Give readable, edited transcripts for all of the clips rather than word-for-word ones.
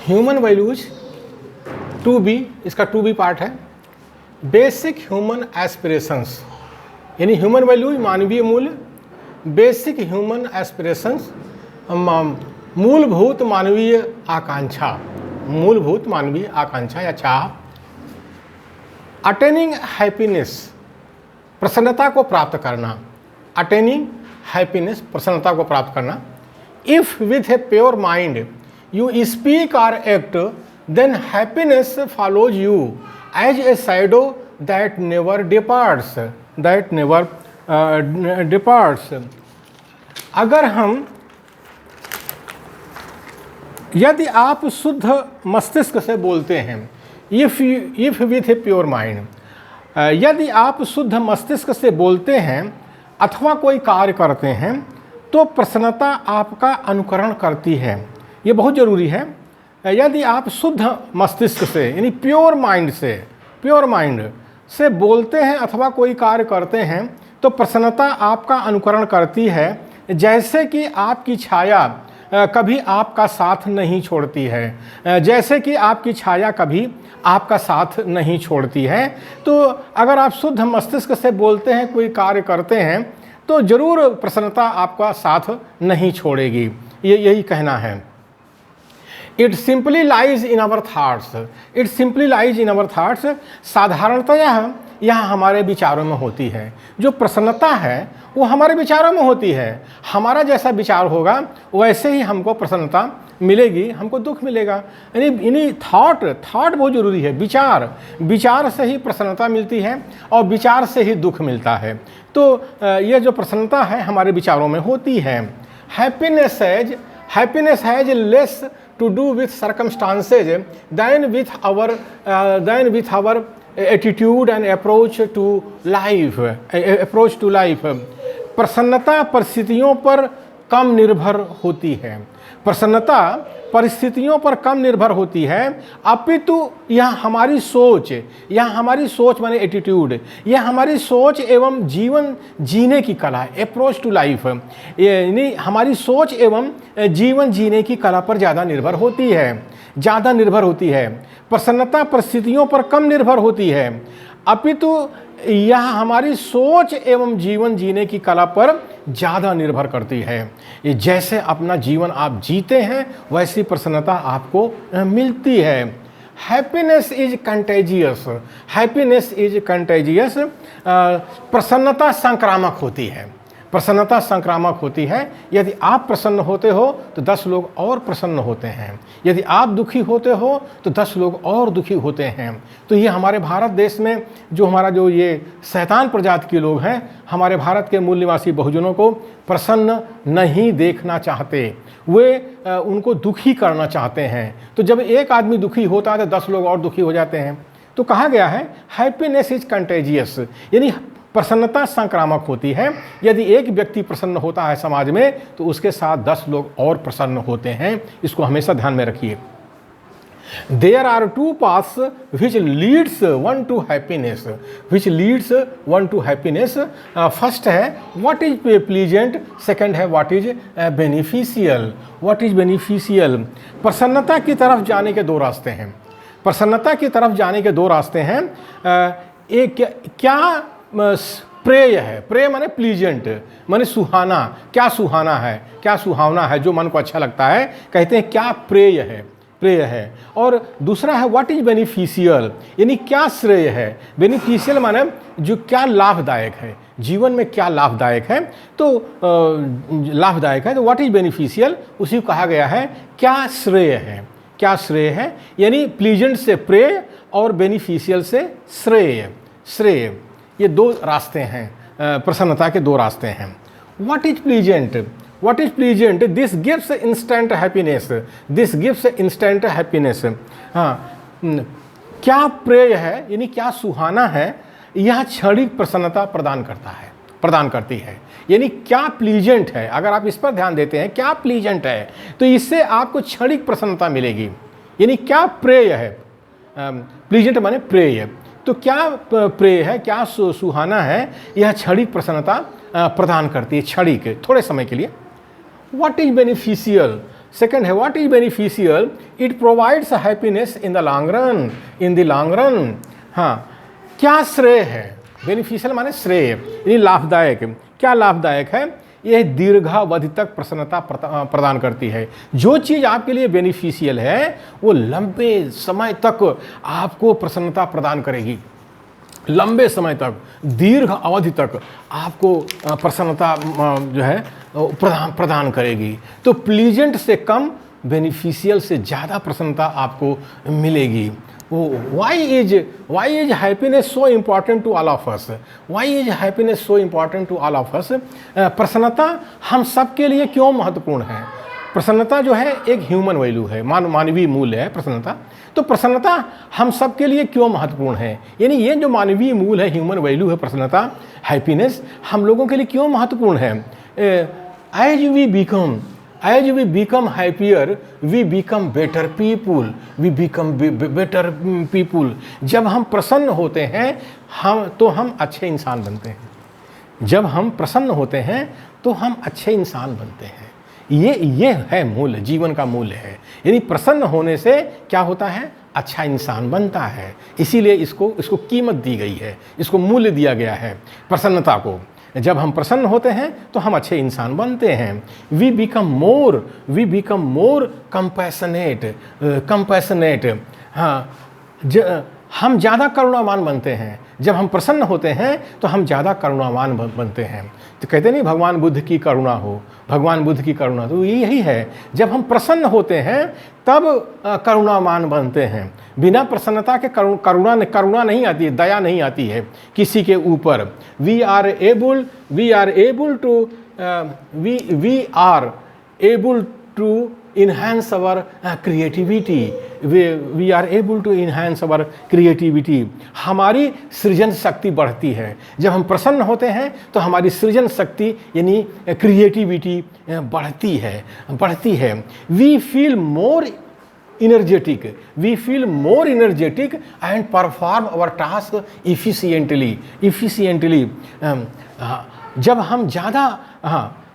Human values to be, इसका to be part है, basic human aspirations, यानी human values मानवीय मूल्य, बेसिक ह्यूमन एस्पिरेशंस मूलभूत मानवीय आकांक्षा, मूलभूत मानवीय आकांक्षा या चाह, अटेनिंग हैप्पीनेस, प्रसन्नता को प्राप्त करना, अटेनिंग हैप्पीनेस, प्रसन्नता को प्राप्त करना। If with a pure mind you speak or act then happiness follows you as a shadow that never departs, that never departs. अगर हम, यदि आप शुद्ध मस्तिष्क से बोलते हैं, if with a pure mind, यदि आप शुद्ध मस्तिष्क से बोलते हैं अथवा कोई कार्य करते हैं तो प्रसन्नता आपका अनुकरण करती है। ये बहुत ज़रूरी है। यदि आप शुद्ध मस्तिष्क से यानी प्योर माइंड से बोलते हैं अथवा कोई कार्य करते हैं तो प्रसन्नता आपका अनुकरण करती है, जैसे कि आपकी छाया कभी आपका साथ नहीं छोड़ती है, जैसे कि आपकी छाया कभी आपका साथ नहीं छोड़ती है। तो अगर आप शुद्ध मस्तिष्क से बोलते हैं, कोई कार्य करते हैं तो ज़रूर प्रसन्नता आपका साथ नहीं छोड़ेगी, यही कहना है। It simply lies in our thoughts, it simply lies in our thoughts, साधारणतः यह हमारे विचारों में होती है। जो प्रसन्नता है वो हमारे विचारों में होती है। हमारा जैसा विचार होगा वैसे ही हमको प्रसन्नता मिलेगी, हमको दुख मिलेगा। यानी थॉट बहुत ज़रूरी है। विचार से ही प्रसन्नता मिलती है और विचार से ही दुख मिलता है। तो ये जो प्रसन्नता है हमारे विचारों में होती है। Happiness has less to do with circumstances than with our attitude and approach to life, प्रसन्नता परिस्थितियों पर कम निर्भर होती है। प्रसन्नता परिस्थितियों पर कम निर्भर होती है, अपितु यह हमारी सोच माने एटीट्यूड, यह हमारी सोच एवं जीवन जीने की कला, अप्रोच टू लाइफ, यानी हमारी सोच एवं जीवन जीने की कला पर ज़्यादा निर्भर होती है। प्रसन्नता परिस्थितियों पर कम निर्भर होती है, अपितु यह हमारी सोच एवं जीवन जीने की कला पर ज़्यादा निर्भर करती है। ये जैसे अपना जीवन आप जीते हैं वैसी प्रसन्नता आपको मिलती है। हैप्पीनेस इज कंटेजियस, प्रसन्नता संक्रामक होती है। यदि आप प्रसन्न होते हो तो 10 लोग और प्रसन्न होते हैं, यदि आप दुखी होते हो तो 10 लोग और दुखी होते हैं। तो ये हमारे भारत देश में जो ये शैतान प्रजाति के लोग हैं, हमारे भारत के मूल निवासी बहुजनों को प्रसन्न नहीं देखना चाहते, वे उनको दुखी करना चाहते हैं। तो जब एक आदमी दुखी होता है तो 10 लोग और दुखी हो जाते हैं। तो कहा गया है हैप्पीनेस इज कंटेजियस, यानी प्रसन्नता संक्रामक होती है। यदि एक व्यक्ति प्रसन्न होता है समाज में तो उसके साथ 10 लोग और प्रसन्न होते हैं। इसको हमेशा ध्यान में रखिए। There are two paths which leads one to happiness, first है what is pleasant, सेकंड है what is beneficial। प्रसन्नता की तरफ जाने के दो रास्ते हैं। एक क्या प्रेय है, प्रेय माने प्लीजेंट, माने सुहाना, क्या सुहावना है, जो मन को अच्छा लगता है, कहते हैं क्या प्रेय है। और दूसरा है व्हाट इज बेनिफिशियल, यानी क्या श्रेय है। बेनिफिशियल माने जो क्या लाभदायक है, जीवन में क्या लाभदायक है। तो व्हाट इज बेनिफिशियल, उसी को कहा गया है क्या श्रेय है, यानी प्लीजेंट से प्रेय और बेनिफिशियल से श्रेय। ये 2 रास्ते हैं, प्रसन्नता के 2 रास्ते हैं। What is pleasant, this gives instant happiness, हाँ, क्या प्रेय है यानी क्या सुहाना है, यह क्षणिक प्रसन्नता प्रदान करती है। यानी क्या प्लीजेंट है, अगर आप इस पर ध्यान देते हैं क्या प्लीजेंट है तो इससे आपको क्षणिक प्रसन्नता मिलेगी। यानी क्या प्रेय है, प्लीजेंट माने प्रेय, तो क्या प्रेय है, क्या सुहाना है, यह क्षणिक प्रसन्नता प्रदान करती है, क्षणिक, थोड़े समय के लिए। व्हाट इज बेनिफिशियल, सेकंड है what is beneficial, it provides happiness in the long run, in the long run. हाँ, क्या श्रेय है, बेनिफिशियल माने श्रेय, यानी लाभदायक। क्या लाभदायक है, यह दीर्घावधि तक प्रसन्नता प्रदान करती है। जो चीज़ आपके लिए बेनिफिशियल है वो लंबे समय तक आपको प्रसन्नता प्रदान करेगी, लंबे समय तक, दीर्घ अवधि तक आपको प्रसन्नता जो है प्रदान करेगी। तो प्लीजेंट से कम, बेनिफिशियल से ज़्यादा प्रसन्नता आपको मिलेगी। Why is happiness so important to all of us? Why is happiness so important to all of us? प्रसन्नता हम सब के लिए क्यों महत्वपूर्ण है? प्रसन्नता जो है एक ह्यूमन वैल्यू है, मानवीय मूल्य है प्रसन्नता। तो प्रसन्नता हम सब के लिए क्यों महत्वपूर्ण है, यानी ये जो मानवीय मूल है, ह्यूमन वैल्यू है प्रसन्नता, हैप्पीनेस, हम लोगों के लिए क्यों महत्वपूर्ण है? As we become happier, we become better people. We become better people. जब हम प्रसन्न होते हैं हम अच्छे इंसान बनते हैं। जब हम प्रसन्न होते हैं तो हम अच्छे इंसान बनते हैं। ये है मूल्य, जीवन का मूल्य है। यानी प्रसन्न होने से क्या होता है, अच्छा इंसान बनता है। इसीलिए इसको कीमत दी गई है, इसको मूल्य दिया गया है प्रसन्नता को। जब हम प्रसन्न होते हैं तो हम अच्छे इंसान बनते हैं। We become more compassionate. हाँ, हम ज़्यादा करुणावान बनते हैं। जब हम प्रसन्न होते हैं तो हम ज़्यादा करुणावान बनते हैं। तो कहते नहीं भगवान बुद्ध की करुणा हो, भगवान बुद्ध की करुणा, तो यही है, जब हम प्रसन्न होते हैं तब करुणावान बनते हैं। बिना प्रसन्नता के करुणा नहीं आती है, दया नहीं आती है किसी के ऊपर। We are able to enhance our creativity. We are able to enhance our creativity. हमारी सृजन शक्ति बढ़ती है। जब हम प्रसन्न होते हैं तो हमारी सृजन शक्ति यानी क्रिएटिविटी बढ़ती है। We feel more energetic and perform our task efficiently.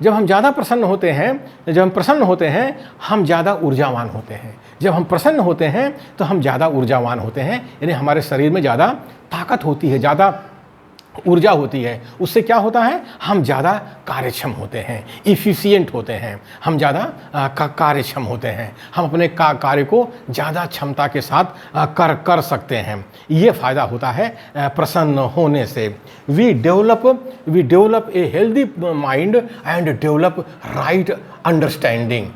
जब हम ज़्यादा प्रसन्न होते हैं, हम ज़्यादा ऊर्जावान होते हैं। जब हम प्रसन्न होते हैं तो हम ज़्यादा ऊर्जावान होते हैं, यानी हमारे शरीर में ज़्यादा ताकत होती है, ज़्यादा ऊर्जा होती है। उससे क्या होता है, हम ज़्यादा कार्यक्षम होते हैं, इफ़िशियंट होते हैं, हम ज़्यादा कार्यक्षम होते हैं। हम अपने कार्य को ज़्यादा क्षमता के साथ कर सकते हैं। ये फ़ायदा होता है प्रसन्न होने से। We develop a healthy mind and develop right understanding.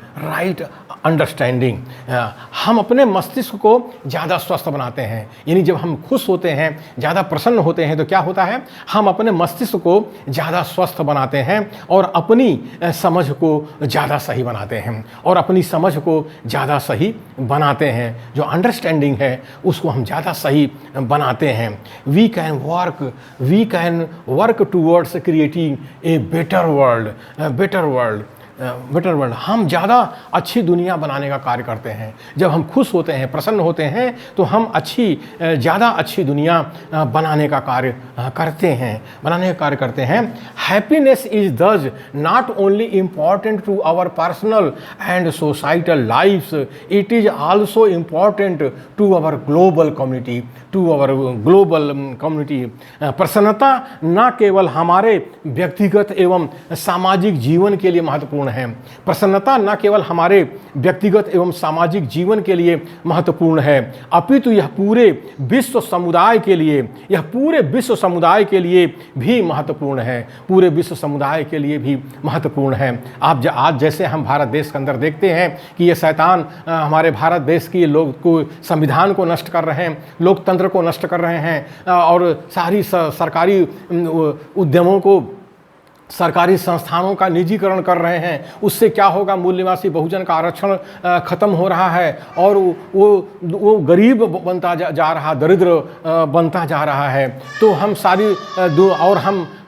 हम अपने मस्तिष्क को ज़्यादा स्वस्थ बनाते हैं। यानी जब हम खुश होते हैं, ज़्यादा प्रसन्न होते हैं, तो क्या होता है, हम अपने मस्तिष्क को ज़्यादा स्वस्थ बनाते हैं और अपनी समझ को ज़्यादा सही बनाते हैं जो अंडरस्टैंडिंग है उसको हम ज़्यादा सही बनाते हैं। We can work towards creating a better world. हम ज़्यादा अच्छी दुनिया बनाने का कार्य करते हैं। जब हम खुश होते हैं, प्रसन्न होते हैं, तो हम ज़्यादा अच्छी दुनिया बनाने का कार्य करते हैं। Happiness is thus not only important to our personal and societal lifes, it is also important to our global community. प्रसन्नता न केवल हमारे व्यक्तिगत एवं सामाजिक जीवन के लिए महत्वपूर्ण है। प्रसन्नता न केवल हमारे व्यक्तिगत एवं सामाजिक जीवन के लिए महत्वपूर्ण है, अपितु यह पूरे विश्व समुदाय के लिए भी महत्वपूर्ण है। आप आज जैसे हम भारत देश के अंदर देखते हैं कि ये शैतान हमारे भारत देश की लोग को संविधान को नष्ट कर रहे हैं, लोकतंत्र को नष्ट कर रहे हैं और सारी सरकारी उद्यमों को, सरकारी संस्थानों का निजीकरण कर रहे हैं। उससे क्या होगा, मूल निवासी बहुजन का आरक्षण खत्म हो रहा है और वो गरीब बनता जा रहा, दरिद्र बनता जा रहा है। तो हम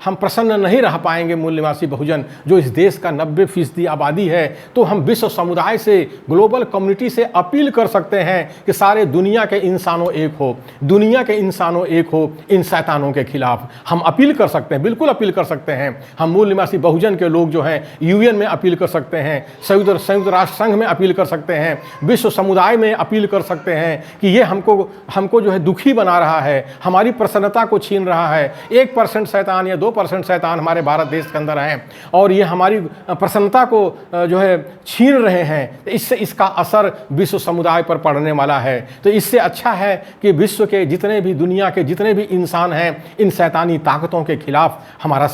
हम प्रसन्न नहीं रह पाएंगे मूल निवासी बहुजन, जो इस देश का 90% आबादी है, तो हम विश्व समुदाय से, ग्लोबल कम्युनिटी से अपील कर सकते हैं कि सारे दुनिया के इंसानों एक हो, दुनिया के इंसानों एक हो इन शैतानों के खिलाफ। हम अपील कर सकते हैं, बिल्कुल अपील कर सकते हैं। हम मूल निवासी बहुजन के लोग जो हैं यूएन में अपील कर सकते हैं, संयुक्त राष्ट्र संघ में अपील कर सकते हैं, विश्व समुदाय में अपील कर सकते हैं कि ये हमको जो है दुखी बना रहा है, हमारी प्रसन्नता को छीन रहा है। 1% शैतान या 2% शैतान हमारे भारत देश के अंदर हैं और ये हमारी प्रसन्नता को जो है छीन रहे हैं। इससे इसका असर विश्व समुदाय पर पड़ने वाला है। तो इससे अच्छा है कि विश्व के जितने भी, दुनिया के जितने भी इंसान हैं, इन शैतानी ताकतों के खिलाफ हमारा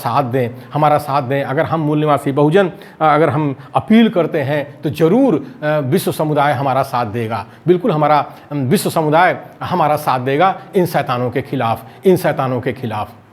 साथ दें। अगर हम मूल निवासी बहुजन अगर हम अपील करते हैं तो ज़रूर विश्व समुदाय हमारा साथ देगा। बिल्कुल हमारा विश्व समुदाय हमारा साथ देगा इन शैतानों के खिलाफ।